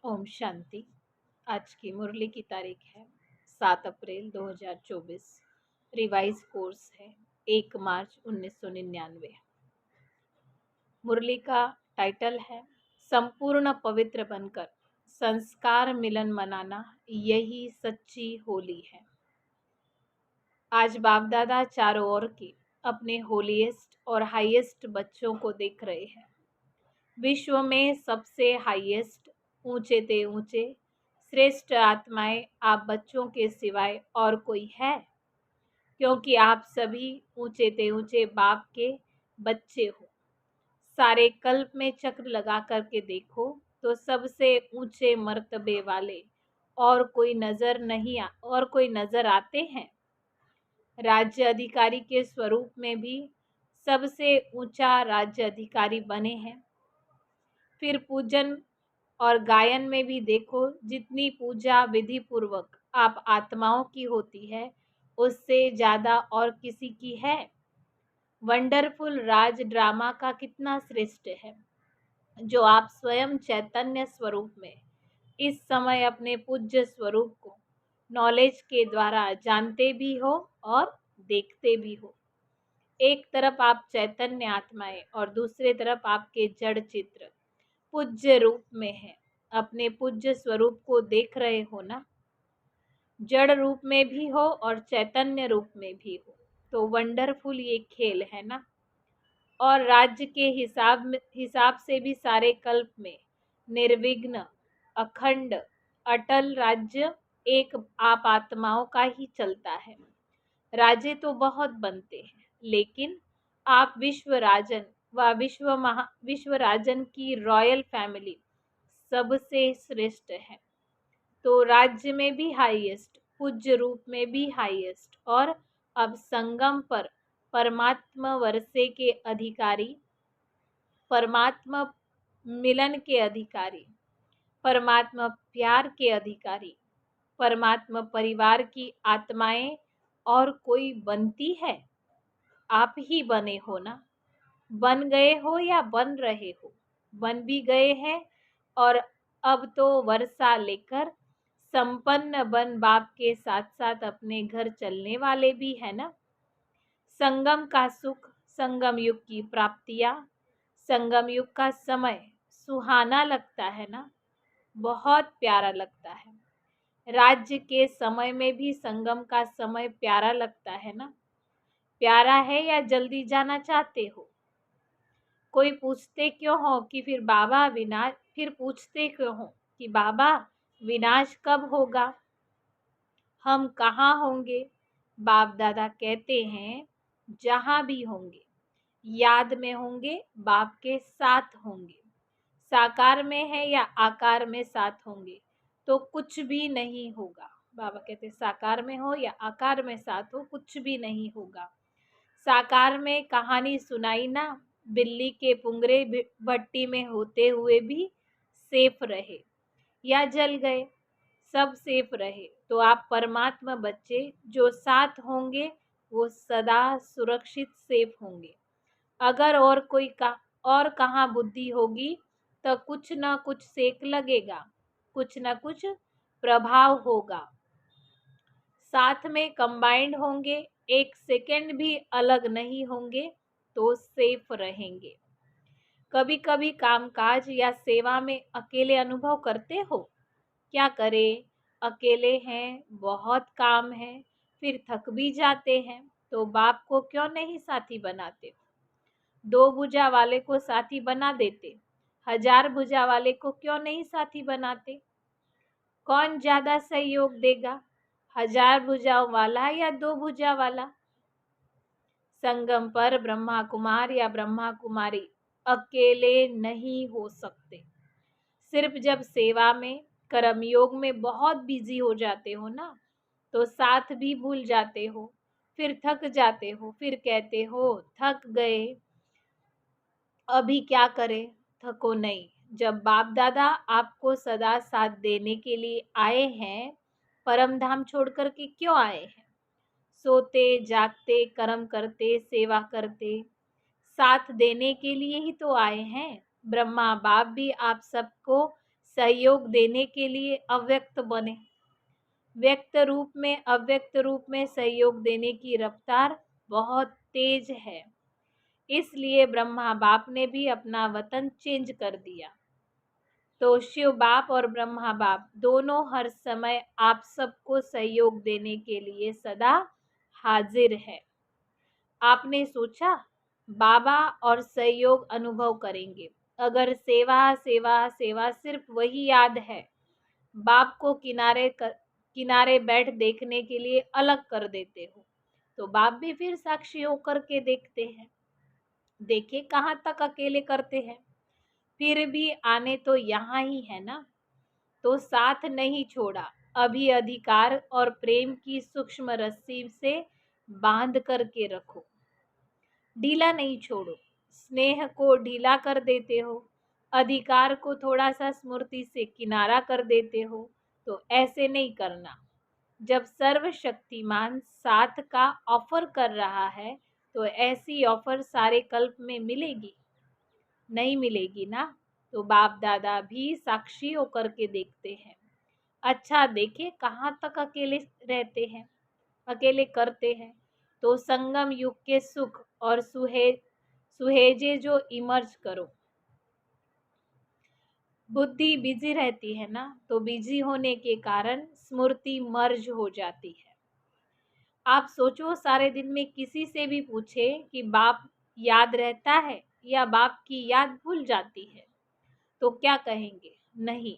ओम शांति। आज की मुरली की तारीख है 7 अप्रैल 2024। रिवाइज कोर्स है 1 मार्च 1999। मुरली का टाइटल है संपूर्ण पवित्र बनकर संस्कार मिलन मनाना, यही सच्ची होली है। आज बाप दादा चारों ओर के अपने होलीएस्ट और हाईएस्ट बच्चों को देख रहे हैं। विश्व में सबसे हाईएस्ट, ऊंचे ते ऊंचे, श्रेष्ठ आत्माएं आप बच्चों के सिवाय और कोई है? क्योंकि आप सभी ऊंचे ते ऊंचे बाप के बच्चे हो। सारे कल्प में चक्र लगा करके देखो तो सबसे ऊंचे मर्तबे वाले और कोई नजर आते हैं? राज्य अधिकारी के स्वरूप में भी सबसे ऊंचा राज्य अधिकारी बने हैं। फिर पूजन और गायन में भी देखो, जितनी पूजा विधि पूर्वक आप आत्माओं की होती है उससे ज्यादा और किसी की है? वंडरफुल राज ड्रामा का कितना श्रेष्ठ है, जो आप स्वयं चैतन्य स्वरूप में इस समय अपने पूज्य स्वरूप को नॉलेज के द्वारा जानते भी हो और देखते भी हो। एक तरफ आप चैतन्य आत्माएं और दूसरे तरफ आपके जड़ चित्र पूज्य रूप में है। अपने पूज्य स्वरूप को देख रहे हो ना? जड़ रूप में भी हो और चैतन्य रूप में भी हो। तो वंडरफुल ये खेल है ना। और राज्य के हिसाब से भी सारे कल्प में निर्विघ्न, अखंड, अटल राज्य एक आप आत्माओं का ही चलता है। राजे तो बहुत बनते हैं, लेकिन आप विश्व राजन की रॉयल फैमिली सबसे श्रेष्ठ है। तो राज्य में भी हाईएस्ट, पूज्य रूप में भी हाईएस्ट, और अब संगम पर परमात्मा वर्षे के अधिकारी, परमात्मा मिलन के अधिकारी, परमात्मा प्यार के अधिकारी, परमात्मा परिवार की आत्माएं और कोई बनती है? आप ही बने हो ना। बन गए हो या बन रहे हो? बन भी गए हैं, और अब तो वर्षा लेकर संपन्न बन बाप के साथ साथ अपने घर चलने वाले भी है ना। संगम का सुख, संगम युग की प्राप्तियां, संगम युग का समय सुहाना लगता है ना, बहुत प्यारा लगता है। राज्य के समय में भी संगम का समय प्यारा लगता है ना। प्यारा है या जल्दी जाना चाहते हो? कोई पूछते क्यों हो कि फिर पूछते क्यों हो कि बाबा विनाश कब होगा, हम कहाँ होंगे? बाप दादा कहते हैं जहां भी होंगे, याद में होंगे, बाप के साथ होंगे। साकार में है या आकार में साथ होंगे तो कुछ भी नहीं होगा। बाबा कहते साकार में हो या आकार में साथ हो, कुछ भी नहीं होगा। साकार में कहानी सुनाई ना, बिल्ली के पुंगरे भट्टी में होते हुए भी सेफ रहे या जल गए, सब सेफ रहे। तो आप परमात्मा बच्चे जो साथ होंगे वो सदा सुरक्षित सेफ होंगे। अगर और कहाँ बुद्धि होगी तो कुछ ना कुछ सेक लगेगा, कुछ ना कुछ प्रभाव होगा। साथ में कंबाइंड होंगे, एक सेकंड भी अलग नहीं होंगे तो सेफ रहेंगे। कभी कभी कामकाज या सेवा में अकेले अनुभव करते हो? क्या करें, अकेले हैं, बहुत काम है, फिर थक भी जाते हैं, तो बाप को क्यों नहीं साथी बनाते? 2 भुजा वाले को साथी बना देते, 1000 भुजा वाले को क्यों नहीं साथी बनाते? कौन ज्यादा सहयोग देगा, 1000 भुजाओं वाला या 2 भुजा वाला? संगम पर ब्रह्मा कुमार या ब्रह्मा कुमारी अकेले नहीं हो सकते। सिर्फ जब सेवा में, कर्मयोग में बहुत बिजी हो जाते हो ना, तो साथ भी भूल जाते हो, फिर थक जाते हो, फिर कहते हो थक गए, अभी क्या करें? थको नहीं। जब बाप दादा आपको सदा साथ देने के लिए आए हैं, परम धाम छोड़ कर के क्यों आए हैं? सोते जागते कर्म करते सेवा करते साथ देने के लिए ही तो आए हैं। ब्रह्मा बाप भी आप सबको सहयोग देने के लिए अव्यक्त बने। व्यक्त रूप में अव्यक्त रूप में सहयोग देने की रफ्तार बहुत तेज है। इसलिए ब्रह्मा बाप ने भी अपना वतन चेंज कर दिया। तो शिव बाप और ब्रह्मा बाप दोनों हर समय आप सबको सहयोग देने के लिए सदा हाजिर है। आपने सोचा बाबा और सहयोग अनुभव करेंगे। अगर सेवा सेवा सेवा सिर्फ वही याद है, बाप को किनारे बैठ देखने के लिए अलग कर देते हो, तो बाप भी फिर साक्षी होकर के देखते हैं। देखे कहाँ तक अकेले करते हैं। फिर भी आने तो यहाँ ही है ना। तो साथ नहीं छोड़ा, अभी अधिकार और प्रेम की सूक्ष्म रस्सी से बांध करके रखो, ढीला नहीं छोड़ो। स्नेह को ढीला कर देते हो, अधिकार को थोड़ा सा स्मृति से किनारा कर देते हो, तो ऐसे नहीं करना। जब सर्वशक्तिमान साथ का ऑफर कर रहा है, तो ऐसी ऑफर सारे कल्प में मिलेगी? नहीं मिलेगी ना। तो बाप दादा भी साक्षी होकर के देखते हैं। अच्छा देखे कहाँ तक अकेले रहते हैं, अकेले करते हैं। तो संगम युग के सुख और सुहेजे जो इमर्ज करो। बुद्धि बिजी रहती है ना, तो बिजी होने के कारण स्मृति मर्ज हो जाती है। आप सोचो सारे दिन में किसी से भी पूछे कि बाप याद रहता है या बाप की याद भूल जाती है, तो क्या कहेंगे? नहीं,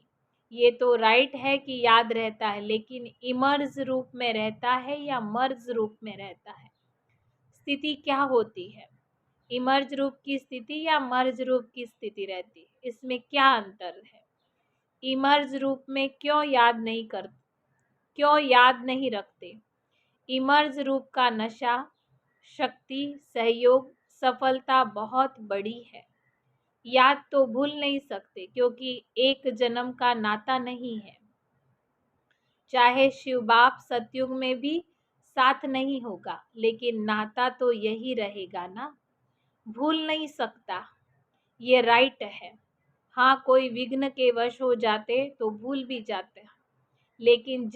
ये तो राइट है कि याद रहता है, लेकिन इमर्ज रूप में रहता है या मर्ज रूप में रहता है? स्थिति क्या होती है? इमर्ज रूप की स्थिति या मर्ज रूप की स्थिति रहती है, इसमें क्या अंतर है? इमर्ज रूप में क्यों याद नहीं रखते? इमर्ज रूप का नशा, शक्ति, सहयोग, सफलता बहुत बड़ी है। याद तो भूल नहीं सकते क्योंकि एक जन्म का नाता नहीं है। चाहे शिव बाप सतयुग में भी साथ नहीं होगा, लेकिन नाता तो यही रहेगा ना। भूल नहीं सकता, ये राइट है। हाँ, कोई विघ्न के वश हो जाते तो भूल भी जाते, लेकिन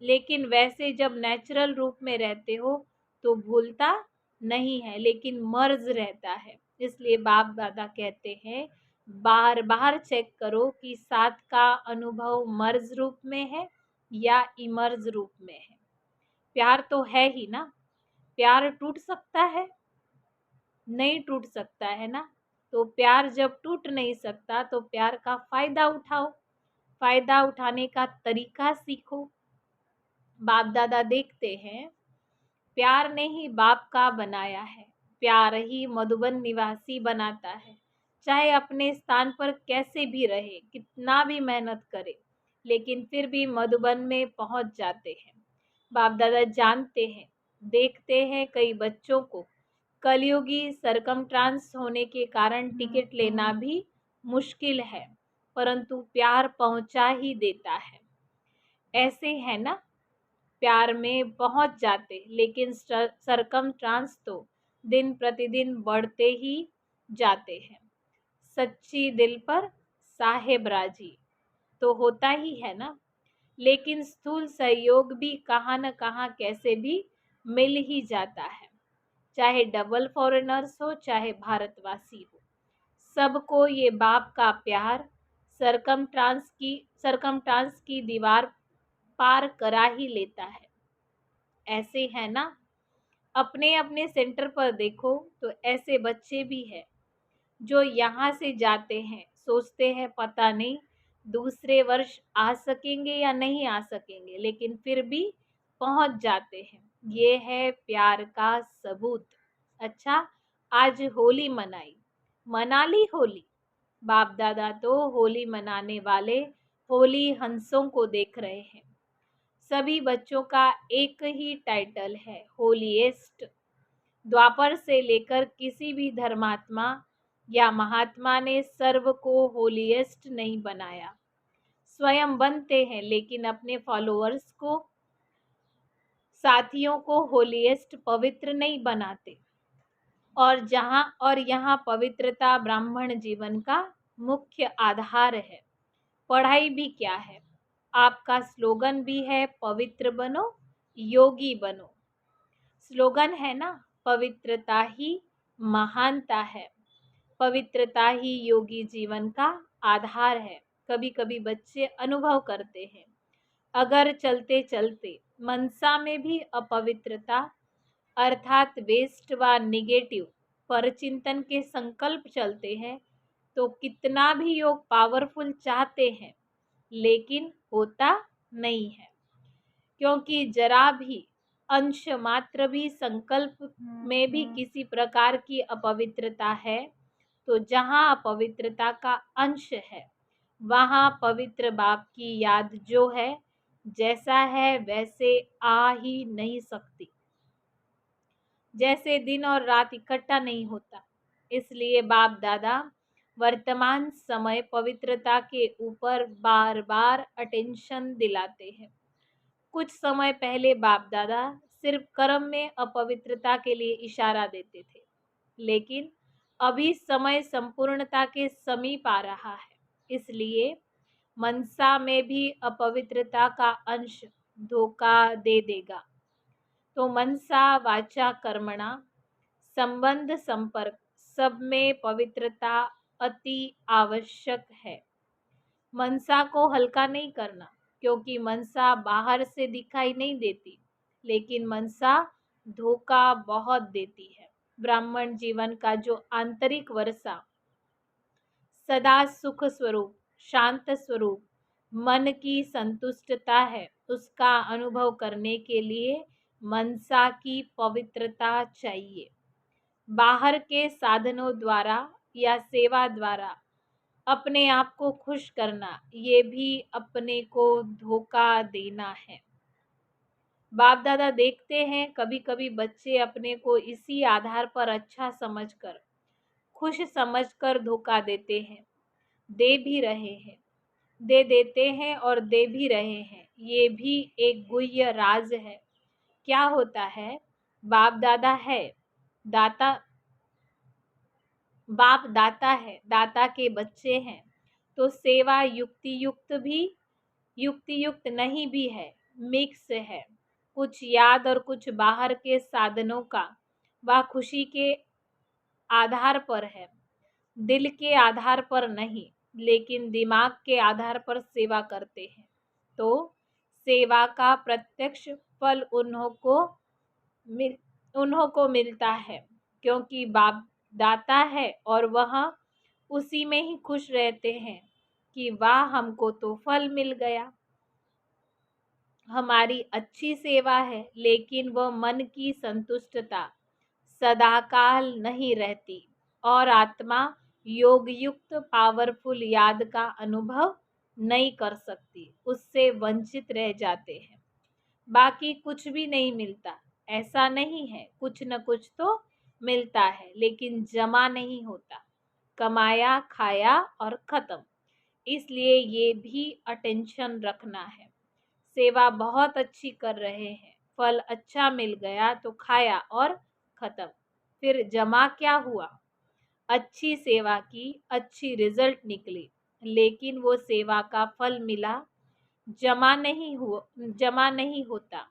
लेकिन वैसे जब नेचुरल रूप में रहते हो तो भूलता नहीं है, लेकिन मर्ज रहता है। इसलिए बाप दादा कहते हैं बार बार चेक करो कि साथ का अनुभव मर्ज रूप में है या इमर्ज रूप में है। प्यार तो है ही ना। प्यार टूट सकता है? नहीं टूट सकता है ना। तो प्यार जब टूट नहीं सकता तो प्यार का फायदा उठाओ, फायदा उठाने का तरीका सीखो। बाप दादा देखते हैं प्यार ने ही बाप का बनाया है, प्यार ही मधुबन निवासी बनाता है। चाहे अपने स्थान पर कैसे भी रहे, कितना भी मेहनत करे, लेकिन फिर भी मधुबन में पहुंच जाते हैं। बाप दादा जानते हैं, देखते हैं कई बच्चों को कलयुगी सरकमस्टांस होने के कारण टिकट लेना भी मुश्किल है, परंतु प्यार पहुंचा ही देता है। ऐसे है ना, प्यार में पहुंच जाते, लेकिन सरकमस्टांस तो दिन प्रतिदिन बढ़ते ही जाते हैं। सच्ची दिल पर साहेब राजी तो होता ही है ना, लेकिन स्थूल सहयोग भी कहाँ न कहाँ कैसे भी मिल ही जाता है। चाहे डबल फॉरेनर्स हो, चाहे भारतवासी हो, सबको ये बाप का प्यार सरकमस्टांस की दीवार पार करा ही लेता है। ऐसे है ना। अपने अपने सेंटर पर देखो तो ऐसे बच्चे भी हैं जो यहाँ से जाते हैं, सोचते हैं पता नहीं दूसरे वर्ष आ सकेंगे या नहीं आ सकेंगे, लेकिन फिर भी पहुंच जाते हैं। ये है प्यार का सबूत। अच्छा, आज होली मना ली होली। बाप दादा तो होली मनाने वाले होली हंसों को देख रहे हैं। सभी बच्चों का एक ही टाइटल है, होलीएस्ट। द्वापर से लेकर किसी भी धर्मात्मा या महात्मा ने सर्व को होलीएस्ट नहीं बनाया। स्वयं बनते हैं, लेकिन अपने फॉलोअर्स को, साथियों को होलीएस्ट पवित्र नहीं बनाते। और यहाँ पवित्रता ब्राह्मण जीवन का मुख्य आधार है। पढ़ाई भी क्या है, आपका स्लोगन भी है पवित्र बनो, योगी बनो। स्लोगन है ना, पवित्रता ही महानता है, पवित्रता ही योगी जीवन का आधार है। कभी कभी बच्चे अनुभव करते हैं, अगर चलते चलते मनसा में भी अपवित्रता अर्थात वेस्ट व निगेटिव परचिंतन के संकल्प चलते हैं, तो कितना भी योग पावरफुल चाहते हैं लेकिन होता नहीं है, क्योंकि जरा भी अंश मात्र भी संकल्प में भी किसी प्रकार की अपवित्रता है, तो जहाँ अपवित्रता का अंश है वहाँ पवित्र बाप की याद जो है, जैसा है वैसे आ ही नहीं सकती, जैसे दिन और रात इकट्ठा नहीं होता। इसलिए बाप दादा वर्तमान समय पवित्रता के ऊपर बार बार अटेंशन दिलाते हैं। कुछ समय पहले बाप दादा सिर्फ कर्म में अपवित्रता के लिए इशारा देते थे, लेकिन अभी समय संपूर्णता के समीप आ रहा है, इसलिए मनसा में भी अपवित्रता का अंश धोखा दे देगा। तो मनसा वाचा कर्मणा संबंध संपर्क सब में पवित्रता अति आवश्यक है। मनसा को हल्का नहीं करना, क्योंकि मनसा बाहर से दिखाई नहीं देती, लेकिन मनसा धोखा बहुत देती है। ब्राह्मण जीवन का जो आंतरिक वर्षा सदा सुख स्वरूप, शांत स्वरूप, मन की संतुष्टता है, उसका अनुभव करने के लिए मनसा की पवित्रता चाहिए। बाहर के साधनों द्वारा या सेवा द्वारा अपने आप को खुश करना, ये भी अपने को धोखा देना है। बाप दादा देखते हैं कभी कभी बच्चे अपने को इसी आधार पर अच्छा समझकर, खुश समझकर धोखा देते हैं, दे भी रहे हैं, दे देते हैं और दे भी रहे हैं। ये भी एक गुह्य राज है। क्या होता है, बाप दादा है दाता, बाप दाता है, दाता के बच्चे हैं, तो सेवा युक्ति युक्त भी युक्ति युक्त नहीं भी है, मिक्स है। कुछ याद और कुछ बाहर के साधनों का वह खुशी के आधार पर है, दिल के आधार पर नहीं, लेकिन दिमाग के आधार पर सेवा करते हैं, तो सेवा का प्रत्यक्ष फल उन्हों को मिलता है, क्योंकि बाप दाता है और वह उसी में ही खुश रहते हैं कि वाह हमको तो फल मिल गया, हमारी अच्छी सेवा है। लेकिन वह मन की संतुष्टता सदाकाल नहीं रहती और आत्मा योग युक्त पावरफुल याद का अनुभव नहीं कर सकती, उससे वंचित रह जाते हैं। बाकी कुछ भी नहीं मिलता, ऐसा नहीं है, कुछ न कुछ तो मिलता है, लेकिन जमा नहीं होता, कमाया खाया और खत्म। इसलिए ये भी अटेंशन रखना है। सेवा बहुत अच्छी कर रहे हैं, फल अच्छा मिल गया तो खाया और खत्म, फिर जमा क्या हुआ? अच्छी सेवा की, अच्छी रिजल्ट निकली, लेकिन वो सेवा का फल मिला, जमा नहीं होता।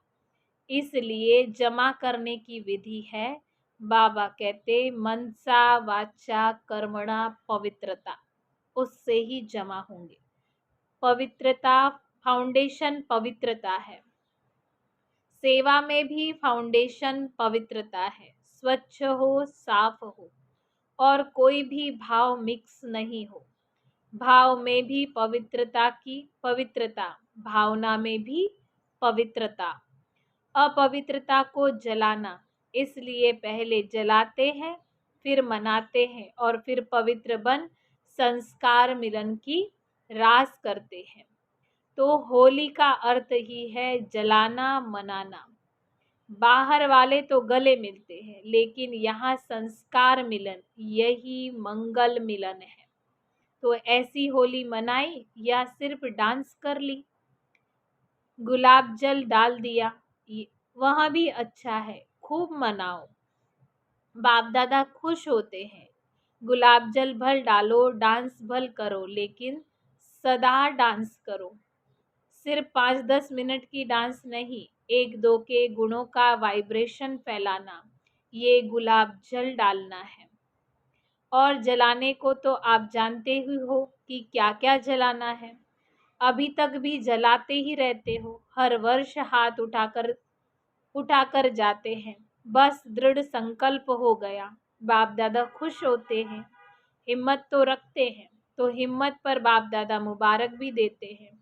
इसलिए जमा करने की विधि है, बाबा कहते मनसा वाचा कर्मणा पवित्रता, उससे ही जमा होंगे। पवित्रता फाउंडेशन पवित्रता है, सेवा में भी फाउंडेशन पवित्रता है। स्वच्छ हो, साफ हो और कोई भी भाव मिक्स नहीं हो। भाव में भी पवित्रता की पवित्रता, भावना में भी पवित्रता। अपवित्रता को जलाना, इसलिए पहले जलाते हैं, फिर मनाते हैं और फिर पवित्र बन संस्कार मिलन की रास करते हैं। तो होली का अर्थ ही है जलाना, मनाना। बाहर वाले तो गले मिलते हैं, लेकिन यहाँ संस्कार मिलन, यही मंगल मिलन है। तो ऐसी होली मनाई या सिर्फ डांस कर ली, गुलाब जल डाल दिया, वह भी अच्छा है, खूब मनाओ, बाप दादा खुश होते हैं। गुलाब जल भल डालो, डांस भल करो, लेकिन सदा डांस करो। सिर्फ 5-10 मिनट की डांस नहीं, 1-2 के गुणों का वाइब्रेशन फैलाना, ये गुलाब जल डालना है। और जलाने को तो आप जानते ही हो कि क्या-क्या जलाना है। अभी तक भी जलाते ही रहते हो, हर वर्ष हाथ उठाकर जाते हैं। बस दृढ़ संकल्प हो गया, बाप दादा खुश होते हैं। हिम्मत तो रखते हैं, तो हिम्मत पर बाप दादा मुबारक भी देते हैं।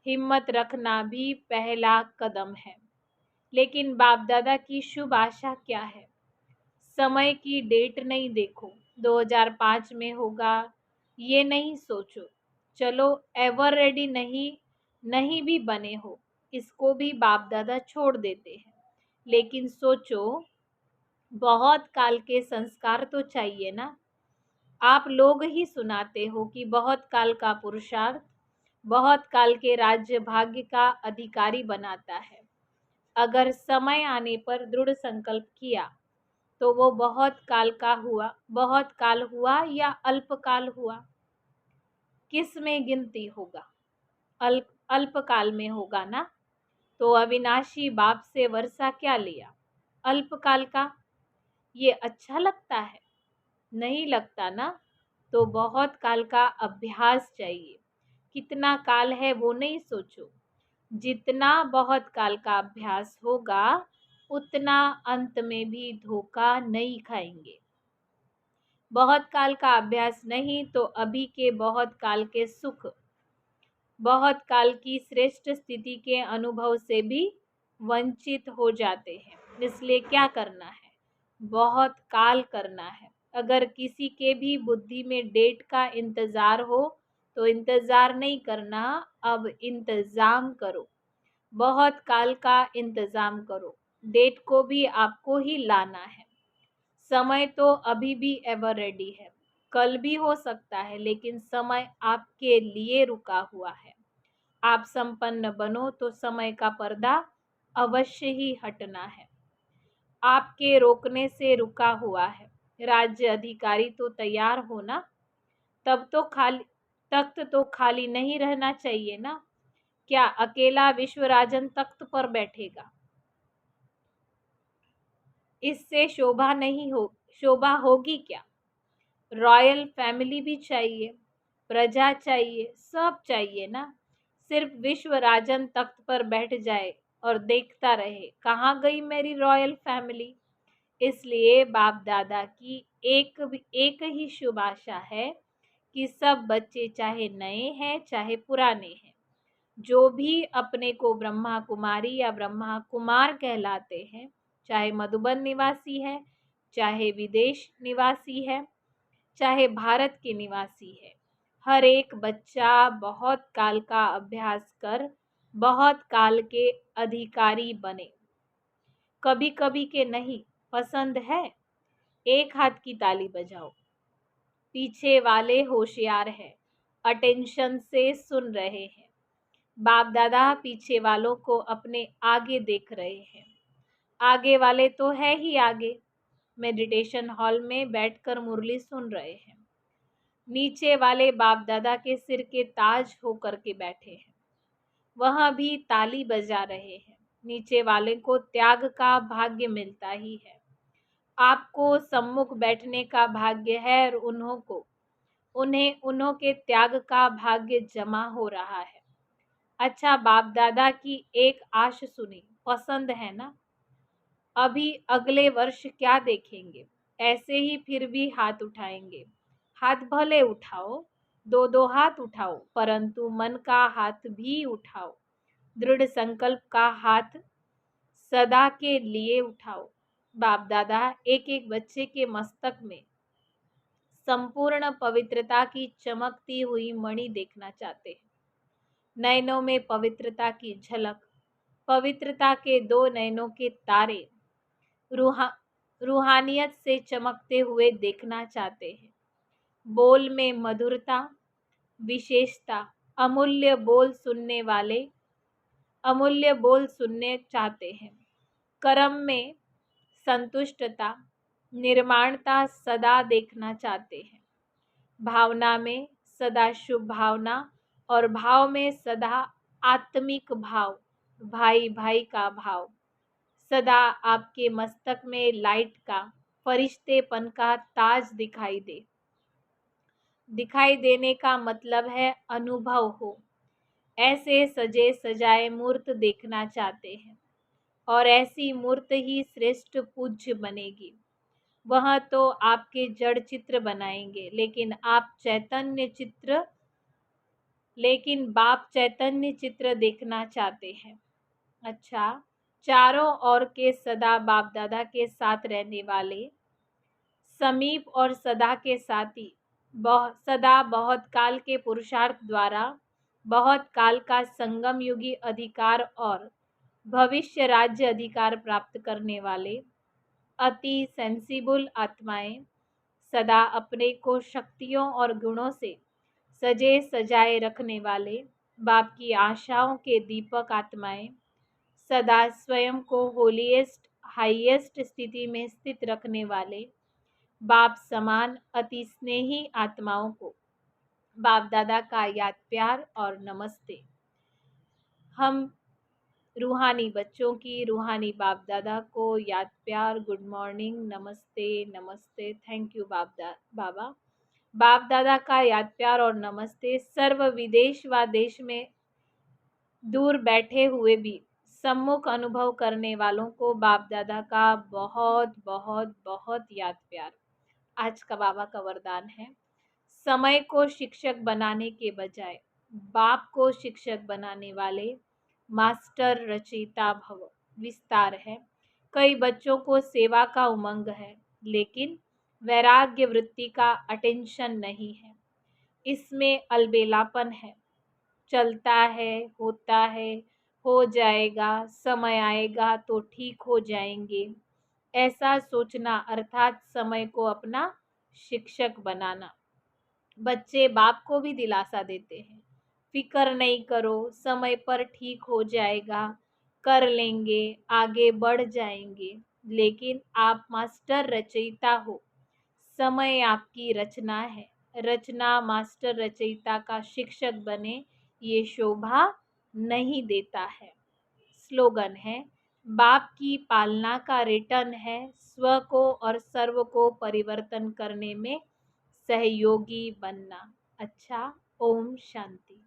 हिम्मत रखना भी पहला कदम है। लेकिन बाप दादा की शुभ आशा क्या है? समय की डेट नहीं देखो, 2005 में होगा, ये नहीं सोचो। चलो एवर रेडी नहीं भी बने हो, इसको भी बाप दादा छोड़ देते हैं। लेकिन सोचो, बहुत काल के संस्कार तो चाहिए ना। आप लोग ही सुनाते हो कि बहुत काल का पुरुषार्थ बहुत काल के राज्य भाग्य का अधिकारी बनाता है। अगर समय आने पर दृढ़ संकल्प किया तो वो बहुत काल हुआ या अल्पकाल हुआ, किस में गिनती होगा? अल्पकाल में होगा ना। तो अविनाशी बाप से वर्षा क्या लिया? अल्पकाल का। ये अच्छा लगता है? नहीं लगता ना। तो बहुत काल का अभ्यास चाहिए। कितना काल है वो नहीं सोचो, जितना बहुत काल का अभ्यास होगा उतना अंत में भी धोखा नहीं खाएंगे। बहुत काल का अभ्यास नहीं तो अभी के बहुत काल के सुख, बहुत काल की श्रेष्ठ स्थिति के अनुभव से भी वंचित हो जाते हैं। इसलिए क्या करना है? बहुत काल करना है। अगर किसी के भी बुद्धि में डेट का इंतजार हो तो इंतजार नहीं करना, अब इंतजाम करो। बहुत काल का इंतजाम करो। डेट को भी आपको ही लाना है। समय तो अभी भी एवर रेडी है, कल भी हो सकता है, लेकिन समय आपके लिए रुका हुआ है। आप संपन्न बनो तो समय का पर्दा अवश्य ही हटना है। आपके रोकने से रुका हुआ है। राज्य अधिकारी तो तैयार हो ना। तब तो खाली तख्त तो खाली नहीं रहना चाहिए ना। क्या अकेला विश्वराजन तख्त पर बैठेगा? इससे शोभा होगी क्या? रॉयल फैमिली भी चाहिए, प्रजा चाहिए, सब चाहिए ना। सिर्फ विश्वराजन तख्त पर बैठ जाए और देखता रहे, कहाँ गई मेरी रॉयल फैमिली? इसलिए बाप दादा की एक ही शुभ आशा है कि सब बच्चे चाहे नए हैं चाहे पुराने हैं, जो भी अपने को ब्रह्मा कुमारी या ब्रह्मा कुमार कहलाते हैं, चाहे मधुबन निवासी है, चाहे विदेश निवासी है, चाहे भारत के निवासी है, हर एक बच्चा बहुत काल का अभ्यास कर बहुत काल के अधिकारी बने। कभी कभी के नहीं, पसंद है? एक हाथ की ताली बजाओ। पीछे वाले होशियार हैं, अटेंशन से सुन रहे हैं। बाप दादा पीछे वालों को अपने आगे देख रहे हैं। आगे वाले तो है ही आगे, मेडिटेशन हॉल में बैठकर मुरली सुन रहे हैं। नीचे वाले बाप दादा के सिर के ताज होकर के बैठे हैं, वह भी ताली बजा रहे हैं। नीचे वाले को त्याग का भाग्य मिलता ही है। आपको सम्मुख बैठने का भाग्य है और उन्हों के त्याग का भाग्य जमा हो रहा है। अच्छा, बाप दादा की एक आश सुनी, पसंद है ना? अभी अगले वर्ष क्या देखेंगे? ऐसे ही फिर भी हाथ उठाएंगे। हाथ भले उठाओ, दो दो हाथ उठाओ, परंतु मन का हाथ भी उठाओ। दृढ़ संकल्प का हाथ सदा के लिए उठाओ। बाप दादा एक एक बच्चे के मस्तक में संपूर्ण पवित्रता की चमकती हुई मणि देखना चाहते हैं। नयनों में पवित्रता की झलक, पवित्रता के दो नयनों के तारे रूहानियत से चमकते हुए देखना चाहते हैं। बोल में मधुरता, विशेषता, अमूल्य बोल सुनने चाहते हैं। कर्म में संतुष्टता, निर्माणता सदा देखना चाहते हैं। भावना में सदा शुभ भावना और भाव में सदा आत्मिक भाव, भाई भाई का भाव, सदा आपके मस्तक में लाइट का, फरिश्तेपन का ताज दिखाई देने का मतलब है अनुभव हो। ऐसे सजे सजाए मूर्त देखना चाहते हैं और ऐसी मूर्त ही श्रेष्ठ पूज्य बनेगी। वह तो आपके जड़ चित्र बनाएंगे, लेकिन बाप चैतन्य चित्र देखना चाहते हैं। अच्छा, चारों ओर के सदा बाप दादा के साथ रहने वाले, समीप और सदा के साथी, सदा बहुत काल के पुरुषार्थ द्वारा बहुत काल का संगम युगी अधिकार और भविष्य राज्य अधिकार प्राप्त करने वाले अति सेंसिबल आत्माएं, सदा अपने को शक्तियों और गुणों से सजे सजाए रखने वाले बाप की आशाओं के दीपक आत्माएं, सदा स्वयं को होलीएस्ट हाईएस्ट स्थिति में स्थित रखने वाले बाप समान अति स्नेही आत्माओं को बाप दादा का याद प्यार और नमस्ते। हम रूहानी बच्चों की रूहानी बाप दादा को याद प्यार, गुड मॉर्निंग, नमस्ते नमस्ते, थैंक यू बाबा। बाप दादा का याद प्यार और नमस्ते। सर्व विदेश व देश में दूर बैठे हुए भी सम्मुख अनुभव करने वालों को बाप दादा का बहुत बहुत बहुत याद प्यार। आज का बाबा का वरदान है, समय को शिक्षक बनाने के बजाय बाप को शिक्षक बनाने वाले मास्टर रचयिता भव। विस्तार है, कई बच्चों को सेवा का उमंग है, लेकिन वैराग्य वृत्ति का अटेंशन नहीं है। इसमें अलबेलापन है, चलता है, होता है, हो जाएगा, समय आएगा तो ठीक हो जाएंगे, ऐसा सोचना अर्थात समय को अपना शिक्षक बनाना। बच्चे बाप को भी दिलासा देते हैं, फिक्र नहीं करो, समय पर ठीक हो जाएगा, कर लेंगे, आगे बढ़ जाएंगे। लेकिन आप मास्टर रचयिता हो, समय आपकी रचना है, रचना मास्टर रचयिता का शिक्षक बने ये शोभा नहीं देता है। स्लोगन है, बाप की पालना का रिटर्न है स्व को और सर्व को परिवर्तन करने में सहयोगी बनना। अच्छा, ओम शांति।